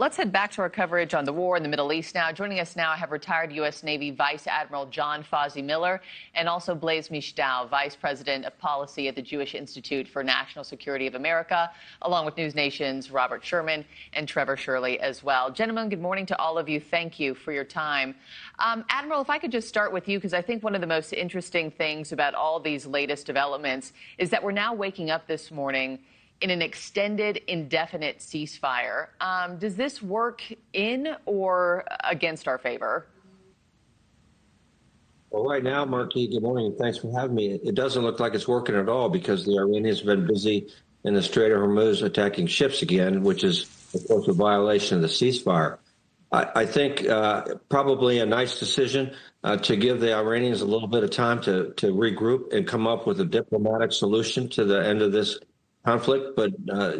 Let's head back to our coverage on the war in the Middle East now. Joining us now, I have retired U.S. Navy Vice Admiral John Fozzie Miller and also Blaise Misztal, Vice President of Policy at the Jewish Institute for National Security of America, along with NewsNation's Robert Sherman and Trevor Shirley as well. Gentlemen, good morning to all of you. Thank you for your time. Admiral, if I could just start with you, because I think one of the most interesting things about all these latest developments is that we're now waking up this morning in an extended, indefinite ceasefire. Does this work in or against our favor? Well, right now, Marky, good morning, and thanks for having me. It doesn't look like it's working at all because the Iranians have been busy in the Strait of Hormuz attacking ships again, which is, of course, a violation of the ceasefire. I think probably a nice decision to give the Iranians a little bit of time to regroup and come up with a diplomatic solution to the end of this conflict, but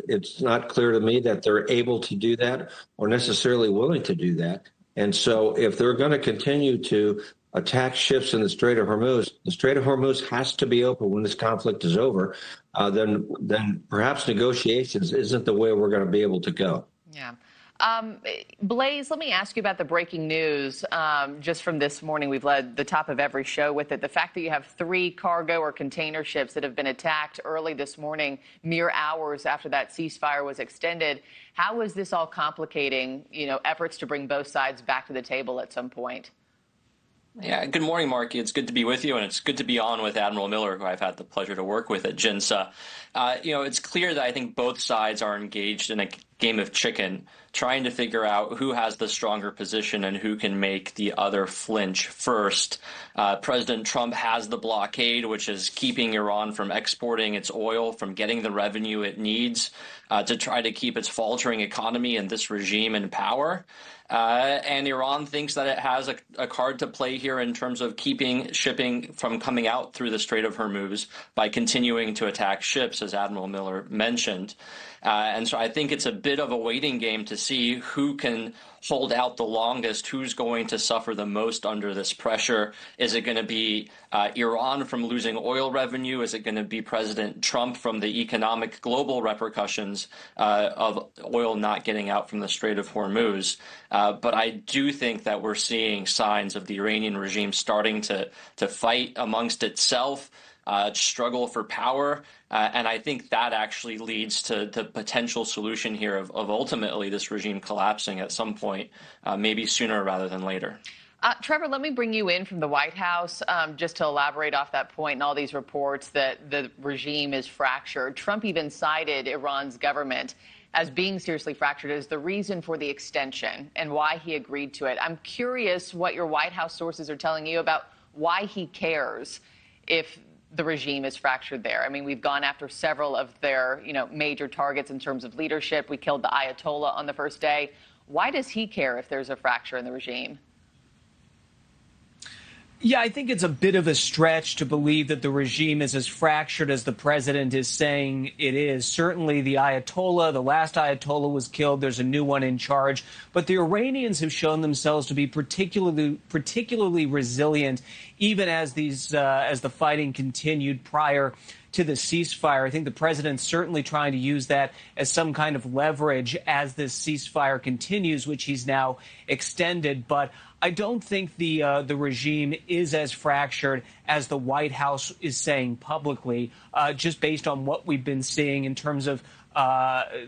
it's not clear to me that they're able to do that or necessarily willing to do that. And so if they're going to continue to attack ships in the Strait of Hormuz has to be open when this conflict is over, then perhaps negotiations isn't the way we're going to be able to go. Yeah. Blaise, let me ask you about the breaking news just from this morning. We've led the top of every show with it. The fact that you have 3 cargo or container ships that have been attacked early this morning, mere hours after that ceasefire was extended. How is this all complicating, efforts to bring both sides back to the table at some point? Yeah, good morning, Marky. It's good to be with you, and it's good to be on with Admiral Miller, who I've had the pleasure to work with at JINSA. It's clear that I think both sides are engaged in a game of chicken, trying to figure out who has the stronger position and who can make the other flinch first. President Trump has the blockade, which is keeping Iran from exporting its oil, from getting the revenue it needs to try to keep its faltering economy and this regime in power. And Iran thinks that it has a card to play here in terms of keeping shipping from coming out through the Strait of Hormuz by continuing to attack ships, as Admiral Miller mentioned. And so I think it's a bit of a waiting game to see who can hold out the longest, who's going to suffer the most under this pressure. Is it going to be Iran from losing oil revenue? Is it going to be President Trump from the economic global repercussions of oil not getting out from the Strait of Hormuz? But I do think that we're seeing signs of the Iranian regime starting to fight amongst itself, struggle for power. And I think that actually leads to the potential solution here of ultimately this regime collapsing at some point, maybe sooner rather than later. Trevor, let me bring you in from the White House just to elaborate off that point and all these reports that the regime is fractured. Trump even cited Iran's government as being seriously fractured as the reason for the extension and why he agreed to it. I'm curious what your White House sources are telling you about why he cares if the regime is fractured there. I mean, we've gone after several of their, major targets in terms of leadership. We killed the Ayatollah on the first day. Why does he care if there's a fracture in the regime? Yeah, I think it's a bit of a stretch to believe that the regime is as fractured as the president is saying it is. Certainly the Ayatollah, the last Ayatollah was killed. There's a new one in charge. But the Iranians have shown themselves to be particularly resilient, even as the fighting continued prior to the ceasefire. I think the president's certainly trying to use that as some kind of leverage as this ceasefire continues, which he's now extended. But I don't think the regime is as fractured as the White House is saying publicly, just based on what we've been seeing in terms of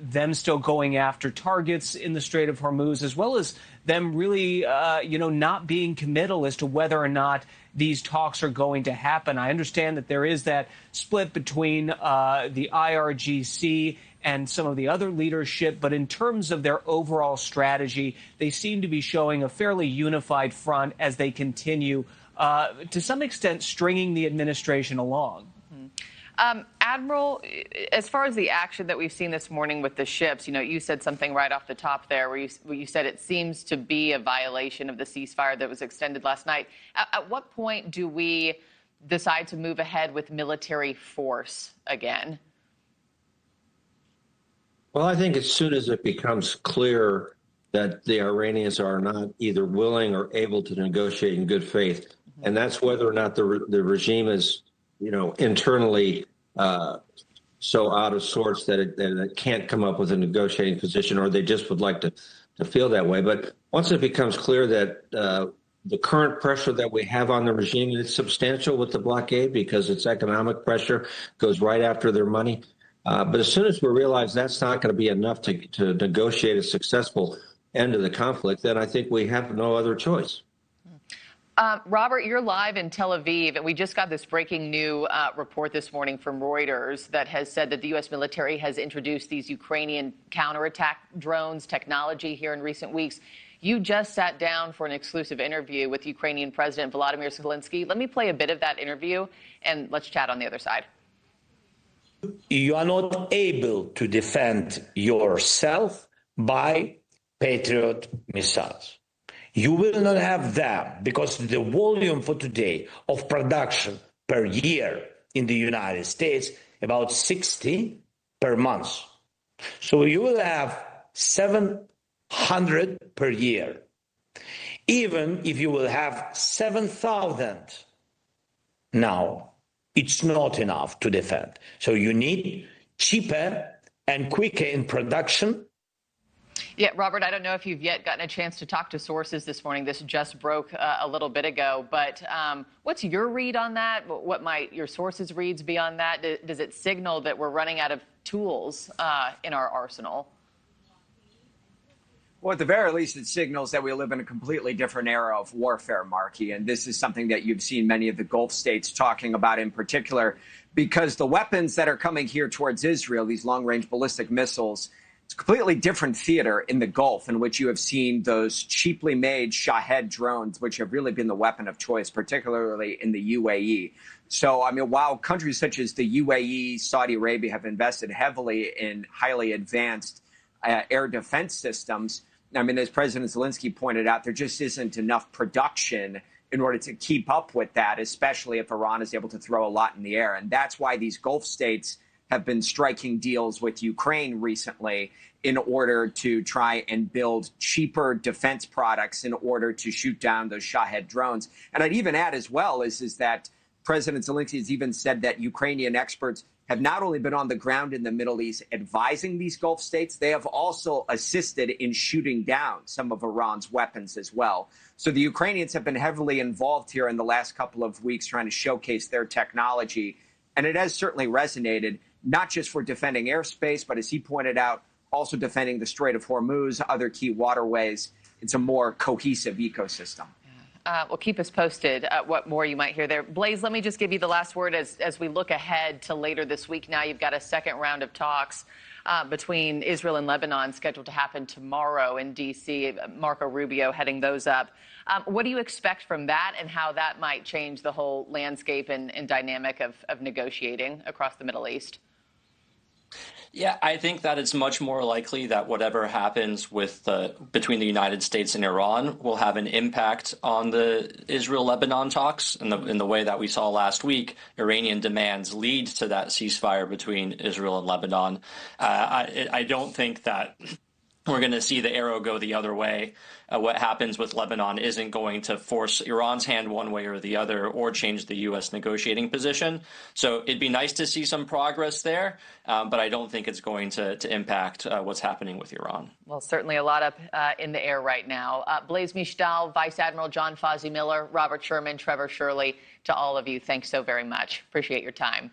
them still going after targets in the Strait of Hormuz, as well as them really, not being committal as to whether or not these talks are going to happen. I understand that there is that split between the IRGC and some of the other leadership, but in terms of their overall strategy, they seem to be showing a fairly unified front as they continue, to some extent, stringing the administration along. Admiral, as far as the action that we've seen this morning with the ships, you said something right off the top there where you said it seems to be a violation of the ceasefire that was extended last night. At what point do we decide to move ahead with military force again? Well, I think as soon as it becomes clear that the Iranians are not either willing or able to negotiate in good faith, and that's whether or not the regime is, internally so out of sorts that it can't come up with a negotiating position, or they just would like to to feel that way. But once it becomes clear that the current pressure that we have on the regime is substantial with the blockade because its economic pressure goes right after their money. But as soon as we realize that's not going to be enough to negotiate a successful end to the conflict, then I think we have no other choice. Robert, you're live in Tel Aviv, and we just got this breaking new report this morning from Reuters that has said that the U.S. military has introduced these Ukrainian counterattack drones technology here in recent weeks. You just sat down for an exclusive interview with Ukrainian President Volodymyr Zelensky. Let me play a bit of that interview, and let's chat on the other side. You are not able to defend yourself by Patriot missiles. You will not have them because the volume for today of production per year in the United States, about 60 per month. So you will have 700 per year. Even if you will have 7,000 now, it's not enough to defend. So you need cheaper and quicker in production. Yeah, Robert, I don't know if you've yet gotten a chance to talk to sources this morning. This just broke a little bit ago. But what's your read on that? What might your sources' reads be on that? Does it signal that we're running out of tools in our arsenal? Well, at the very least, it signals that we live in a completely different era of warfare, Marky. And this is something that you've seen many of the Gulf states talking about in particular, because the weapons that are coming here towards Israel, these long-range ballistic missiles, it's a completely different theater in the Gulf in which you have seen those cheaply made Shahed drones, which have really been the weapon of choice, particularly in the UAE. So, I mean, while countries such as the UAE, Saudi Arabia have invested heavily in highly advanced air defense systems, I mean, as President Zelensky pointed out, there just isn't enough production in order to keep up with that, especially if Iran is able to throw a lot in the air. And that's why these Gulf states have been striking deals with Ukraine recently in order to try and build cheaper defense products in order to shoot down those Shahed drones. And I'd even add as well is that President Zelensky has even said that Ukrainian experts have not only been on the ground in the Middle East advising these Gulf states, they have also assisted in shooting down some of Iran's weapons as well. So the Ukrainians have been heavily involved here in the last couple of weeks trying to showcase their technology. And it has certainly resonated, not just for defending airspace, but as he pointed out, also defending the Strait of Hormuz, other key waterways. It's a more cohesive ecosystem. Well, keep us posted what more you might hear there. Blaise, let me just give you the last word as we look ahead to later this week. Now you've got a second round of talks between Israel and Lebanon scheduled to happen tomorrow in D.C. Marco Rubio heading those up. What do you expect from that and how that might change the whole landscape and dynamic of negotiating across the Middle East? Yeah, I think that it's much more likely that whatever happens with between the United States and Iran will have an impact on the Israel-Lebanon talks in the way that we saw last week. Iranian demands lead to that ceasefire between Israel and Lebanon. I don't think that we're going to see the arrow go the other way. What happens with Lebanon isn't going to force Iran's hand one way or the other or change the U.S. negotiating position. So it'd be nice to see some progress there, but I don't think it's going to impact what's happening with Iran. Well, certainly a lot up in the air right now. Blaise Misztal, Vice Admiral John Fozzie Miller, Robert Sherman, Trevor Shirley, to all of you, thanks so very much. Appreciate your time.